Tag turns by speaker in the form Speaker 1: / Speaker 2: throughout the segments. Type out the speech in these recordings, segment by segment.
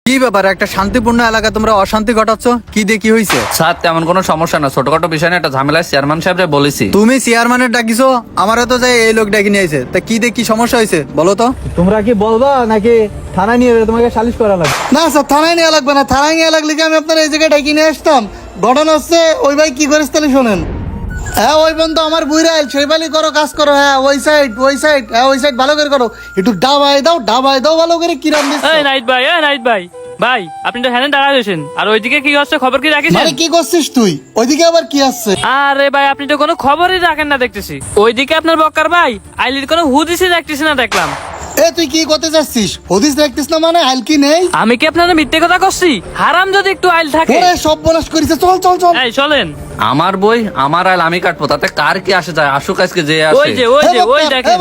Speaker 1: কি ব্যাপার, একটা শান্তিপূর্ণ এলাকা তোমরা অশান্তি ঘটাচ্ছ? কি দিয়ে কি হয়েছে?
Speaker 2: স্যার তেমন কোনো সমস্যা না, ছোটখাটো বিষয় নিয়ে একটা ঝামেলায় চেয়ারম্যান সাহেবরে বলেছি।
Speaker 1: তুমি চেয়ারম্যানের ডাকিছো, আমারও তো যাই এই লোক ডাকি নিয়েছে। তা কি দিয়ে কি সমস্যা হয়েছে বলো তো? তোমরা কি বলবা নাকি থানায় নিয়ে তোমাকে সালিশ করা লাগবে?
Speaker 3: না স্যার, থানায় নেওয়া লাগবে না। থানায় নেওয়া লাগলে কি আমি আপনার এই জায়গায় ডাকি নিয়ে আসতাম? ঘটনা হচ্ছে ওই ভাই কি করিস তাহলে শোনেন। হ্যাঁ, ওই বন্ধু আমার বুইরাইল সেই বালি করো, কাজ করো। হ্যাঁ ওই সাইড হ্যাঁ ওই সাইড ভালো করে করো, একটু ডাবাই দাও ভালো করে। কিরাম দিচ্ছে
Speaker 4: নাইট ভাই ভাই, আপনি তো হ্যাঁ দাঁড়া রয়েছেন, আর ওইদিকে কি হচ্ছে খবর কি রাখিস?
Speaker 3: মানে কি করছিস তুই? ওইদিকে আবার কি আসছে?
Speaker 4: আরে ভাই, আপনি তো কোনো খবরই রাখেন না দেখতেছি। ওইদিকে আপনার বক্কার ভাই আইলির কোনো হুদিসই দেখতেছি না দেখলাম।
Speaker 3: এ তুই কি করতে চাচ্ছিস? হদিস দেখতিস না মানে আইল কি নেই?
Speaker 4: আমি কি আপনারা মিথ্যে কথা করছি? হারাম যদি একটু আইল থাকে।
Speaker 3: ওরে সব বনাস করিস, চল চল চল।
Speaker 4: এই চলেন।
Speaker 2: আমার বই আমার আইল আমি কাটবো, তাতে কার কি আসে যায়? আসুক আজকে যে
Speaker 4: ওই
Speaker 2: আসে।
Speaker 4: যে ওই দেখেন।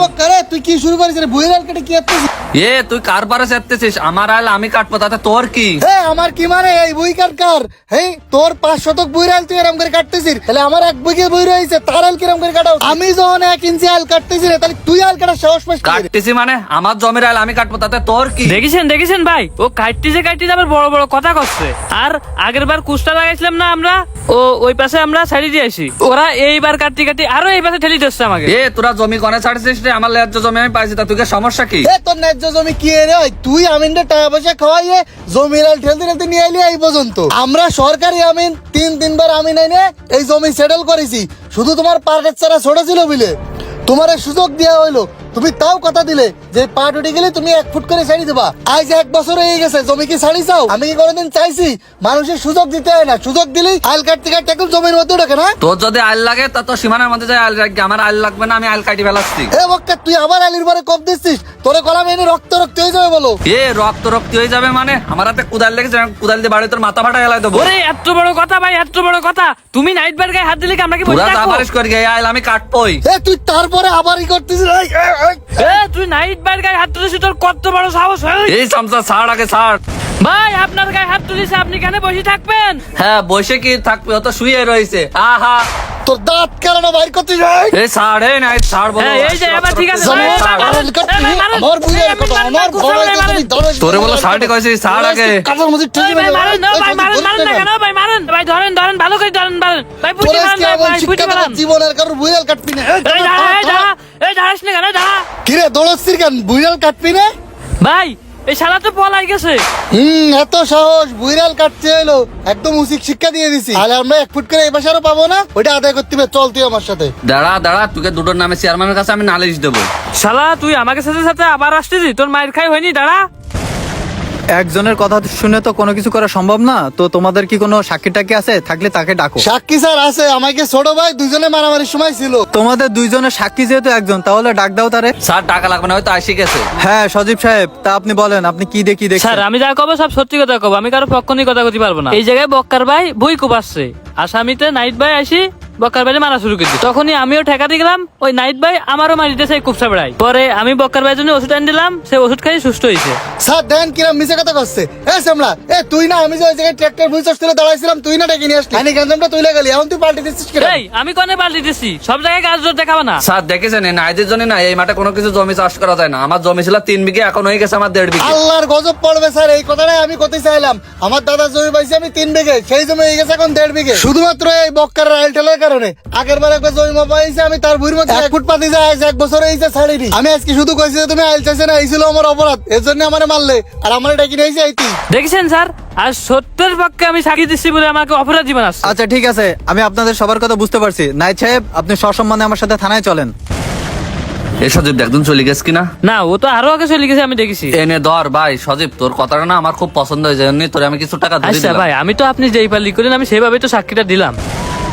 Speaker 3: তুই কি শুরু করিস রে? বুইরাল কেটে কি আসছিস?
Speaker 2: এ তুই কার বারে চেপতেছিস? আমার আইল আমি কাটবো, তাতে তোর কি?
Speaker 3: হ্যাঁ আমার কি মানে? এই বই কার? হ্যাঁ তোর 5 শতক বুইরাল তুই এরকম করে কাটতেছিস, তাহলে আমার 1 বিঘে বই রয়েছে, তার আইল কিরকম করে কাটাও? আমি যখন 1 ইঞ্চি আইল কাটতেছি রে, তাহলে তুই আইল কাটার সাহস পাস কি?
Speaker 2: কাটতেছি মানে আমার জমির আইল আমি কাটবো, তাতে তোর কি?
Speaker 4: দেখেছেন ভাই, ও কাটতে আবার বড় বড় কথা করছে। আর আগের বার কুষ্টা লাগাইছিলাম না আমরা, ও ওই পাশে আমরা ছাড়ি দিয়ে আসি, ওরা এইবার কাটতে আরো এই পাশে ঠেলি দিচ্ছে আমাকে।
Speaker 2: এ তোরা জমি কনে ছাড়ছিস রে? আমার ন্যায্য জমি আমি পাইছি, তা তুই সমস্যা কি?
Speaker 3: এ তোর ন্যায্য জমি কি রে? তুই আমিনদের টাকা পয়সা খাওয়াইয়ে জমির আইল ঠেলতে নিয়ে এলি এই পর্যন্ত। আমরা সরকারি আমিন তিনবার আমিন এনে এই জমি সেটেল করেছি, শুধু তোমার পার্টের ছাড়া ছোট ছিল বলে তোমার সুযোগ দেওয়া হইলো। তুমি তাও কথা দিলে যে পাট উঠে গেলে তুমি 1 ফুট করে ছাড়ি দেবা। আজ 1 বছর হয়ে গেছে, জমি কি ছাড়ি চাও? আমি কি কোনোদিন চাইছি? মানুষের সুযোগ দিতে হয় না, সুযোগ দিলেই আইল কাটতে একদম জমির মধ্যে ঢোকে না।
Speaker 2: তোর যদি আইল লাগে তা তোর সীমানার মধ্যে যায় আইল রাখবি, আমার আইল লাগবে না, আমি আইল কাটি ফেলাচ্ছি।
Speaker 3: এ বক্কা, তুই আবার আইলির পরে কপ দিচ্ছিস? তোরে কলাম এনে রক্ত হয়ে যাবে বলো।
Speaker 2: এ রক্ত হয়ে যাবে মানে? আমার হাতে কুদাল লেগেছে, কুদাল দিয়ে বাড়ি তোর মাথা ফাটা গেলাই দেবো।
Speaker 4: ওরে এত বড় কথা ভাই, এত বড় কথা! তুমি নাইট বার গায়ে হাত দিলে কি আমরা কি বসে
Speaker 2: পুরা
Speaker 4: থাকবো?
Speaker 2: দাবারিশ করে গিয়ে আইল আমি কাটবই।
Speaker 3: এ তুই তারপরে আবারই করতেছিস?
Speaker 4: তুই নাইট বার গায়ে হাত তুলেছিস, তোর কত বড় সাহস!
Speaker 2: এই চামচা ছাড়, আগে ছাড়।
Speaker 4: ভাই আপনার গায়ে হাত তুলেছে, আপনি কেন বসে থাকবেন?
Speaker 2: হ্যাঁ বসে কি থাকবে? ও তো শুয়ে রয়েছে। আহা
Speaker 3: তোর দাঁত কেন বাইর করতেছিস?
Speaker 2: এই ছাড়, এই নাই ছাড় বলো।
Speaker 4: এই যে এবার ঠিক আছে।
Speaker 3: জমি ছাড়। আমার বুঝে কথা, আমার বড় তুমি ধরে
Speaker 2: তোরে বলো শার্টে কইছি ছাড় আগে।
Speaker 3: কাজের মধ্যে ঠেকে
Speaker 4: ভাই মারেন না, ভাই মারেন না কেন? ভাই মারেন ভাই, ধরেন ভালো করে ধরেন ভাই, পুঁটি মারেন ভাই, পুঁটি মারেন।
Speaker 3: জীবনের কারো বুইরাল কাটবি না।
Speaker 4: এই দাঁড়াস না কেন? দাঁড়া।
Speaker 3: কিরে দৌড়াচ্ছিস কেন? বুইরাল কাটবি না?
Speaker 4: ভাই এই শালা তো পলাই গেছে।
Speaker 3: এত সাহস! বুইরাল কাটতে এলো, একদম উচিত শিক্ষা দিয়ে দিছি। তাহলে আমরা 1 ফুট করে এই পাশে আরো পাবো না? ওইটা আদায় করতে হবে। চল তুই আমার সাথে।
Speaker 2: দাঁড়া তোকে দুটোর নামে চেয়ারম্যানের কাছে আমি নালিশ দেবো।
Speaker 4: শালা তুই আমাকে সাথে আবার আসতেছিস? তোর মায়ের খাই হয়নি? দাঁড়া।
Speaker 1: একজনের কথা শুনে তো কোনো কিছু করা সম্ভব না। তো তোমাদের কি কোনো সাক্ষী টাকি আছে? থাকলে তাকে ডাকো।
Speaker 3: সাক্ষী স্যার আছে, আমাকে ছোট ভাই দুজনে মারামারির সময় ছিল।
Speaker 1: তোমাদের দুইজনের সাক্ষী যেহেতু একজন, তাহলে ডাক দাও তারে।
Speaker 2: স্যার টাকা লাগবে না, হয়তো আসি গেছে।
Speaker 1: হ্যাঁ সজীব সাহেব, তা আপনি বলেন, আপনি কি দেখি দেখছেন?
Speaker 4: স্যার আমি যা কব সব সত্যি কথা কব, আমি কারো পক্ষ নিয়ে কথা কইতে পারবো না। এই জায়গায় বক্কার ভাই বই কুপাচ্ছে, আসামিতে নাইট ভাই আসি বক্কার ভাই মারা শুরু করছি। তখনই আমিও ঠেকাতে গেলাম, ওই নাইট ভাই আমারও মারিতেছে কুপসা বেড়াই। পরে আমি বক্কার ভাইয়ের জন্য ওষুধ আনি দিলাম, সে ওষুধ খাই সুস্থ হয়েছে।
Speaker 3: স্যার দেন কিরম মিছে কথা করছে। এ সামলা, তুই না আমি যে ওই জায়গায় ট্রাক্টর বুঝছস তুলে দাঁড়াইছিলাম, তুই না ডেকে নিয়ে আসলি। আমি গঞ্জামটা তুই লাগালি, এখন তুই পাল্টে দিচ্ছিস কেন?
Speaker 4: এই আমি কনে পাল্টি দিচ্ছি? সব জায়গায় কাজ জোর দেখাবো না।
Speaker 2: স্যার দেখেছেন এই নাইদের জন্য না এই মাঠে কোনো কিছু জমি চাষ করা যায় না। আমার জমি ছিল 3 বিঘে, এখন হয়ে গেছে আমার 1.5 বিঘে।
Speaker 3: আল্লাহর গজব পড়বে স্যার, এই কথাটাই আমি করতে চাইলাম। আমার দাদা জমি পাইছে আমি 3 বিঘে, সেই জমি হয়ে গেছে এখন 1.5 বিঘে, শুধুমাত্র এই বক্কার রাইল টেলার কারণে। আগের বার একবার জমি পাইছে আমি, তার ভুঁড়ির মধ্যে 1 ফুট পাতি যায়, 1 বছর হয়েছে ছাড়িনি। আমি আজকে শুধু কইছি যে তুমি আইল চাইছে না, এই ছিল আমার অপরাধ, এর জন্য আমার মারলে আর আমার ডেকে নিয়েছে আইতি।
Speaker 4: দেখেছেন স্যার, আর সত্যের পক্ষে আমি সাক্ষী দিচ্ছি বলে আমাকে অপরাধী বানাচ্ছে।
Speaker 1: আচ্ছা ঠিক আছে, আমি আপনাদের সবার কথা বুঝতে পারছি। নাইট সাহেব, আপনি সসম্মানে আমার সাথে থানায় চলেন।
Speaker 2: এই সজীব একদম চলে গেছে কিনা?
Speaker 4: না, ও তো আরো আগে চলে গেছে, আমি দেখেছি।
Speaker 2: এনে ধর ভাই। সজীব তোর কথাটা না আমার খুব পছন্দ হয়েছে, এমনি তোরে আমি কিছু টাকা দিয়ে
Speaker 4: আচ্ছা
Speaker 2: দিলাম।
Speaker 4: ভাই, আমি তো আপনি যেই পাল্লি করেন আমি সেভাবে তো সাক্ষীটা দিলাম।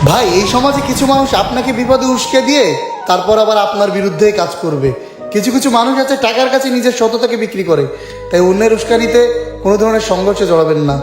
Speaker 3: ভাই এই সমাজে কিছু মানুষ আপনাকে বিপদে উস্কে দিয়ে তারপর আবার আপনার বিরুদ্ধে কাজ করবে। কিছু কিছু মানুষ আছে টাকার কাছে নিজের সততাকে বিক্রি করে। তাই অন্যের উস্কানিতে কোনো ধরনের সংঘর্ষে জড়াবেন না।